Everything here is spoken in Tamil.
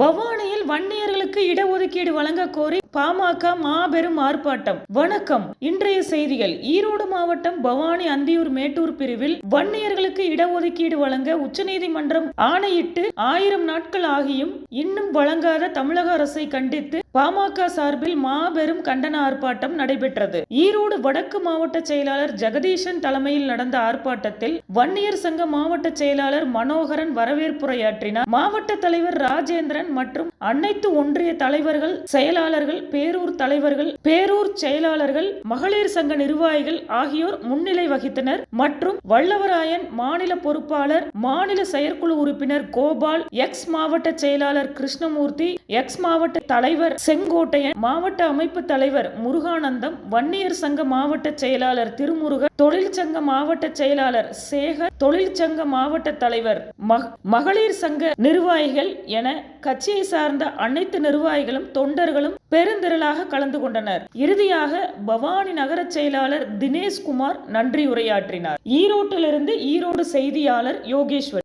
பவானியில் வன்னியர்களுக்கு இடஒதுக்கீடு வழங்க கோரி பாமக மாபெரும் ஆர்ப்பாட்டம். வணக்கம். இன்றைய செய்திகள். ஈரோடு மாவட்டம் பவானி அந்தியூர் மேட்டூர் பிரிவில் வன்னியர்களுக்கு இடஒதுக்கீடு வழங்க உச்சநீதிமன்றம் ஆணையிட்டு 1000 நாட்கள் ஆகியும் இன்னும் வழங்காத தமிழக அரசை கண்டித்து பாமக சார்பில் மாபெரும் கண்டன ஆர்ப்பாட்டம் நடைபெற்றது. ஈரோடு வடக்கு மாவட்ட செயலாளர் ஜெகதீசன் தலைமையில் நடந்த ஆர்ப்பாட்டத்தில் வன்னியர் சங்க மாவட்ட செயலாளர் மனோகரன் வரவேற்புரையாற்றினார். மாவட்ட தலைவர் ராஜேந்திரன் மற்றும் அனைத்து ஒன்றிய தலைவர்கள், செயலாளர்கள், பேரூர் தலைவர்கள், பேரூர் செயலாளர்கள், மகளிர் சங்க நிர்வாகிகள் ஆகியோர் முன்னிலை வகித்தனர். மற்றும் வல்லவராயன் மாநில பொறுப்பாளர், மாநில செயற்குழு உறுப்பினர் கோபால், எக்ஸ் மாவட்ட செயலாளர் கிருஷ்ணமூர்த்தி, எக்ஸ் மாவட்ட தலைவர் செங்கோட்டையன், மாவட்ட அமைப்பு தலைவர் முருகானந்தம், வன்னியர் சங்க மாவட்ட செயலாளர் திருமுருகன், தொழிற்சங்க மாவட்ட செயலாளர் சேகர், தொழிற்சங்க மாவட்ட தலைவர், மகளிர் சங்க நிர்வாகிகள் என கட்சியை சார்ந்த அனைத்து நிர்வாகிகளும் தொண்டர்களும் பெருந்திரளாக கலந்து கொண்டனர். இறுதியாக பவானி நகர செயலாளர் தினேஷ்குமார் நன்றி உரையாற்றினார். ஈரோட்டிலிருந்து ஈரோடு செய்தியாளர் யோகேஸ்வர்.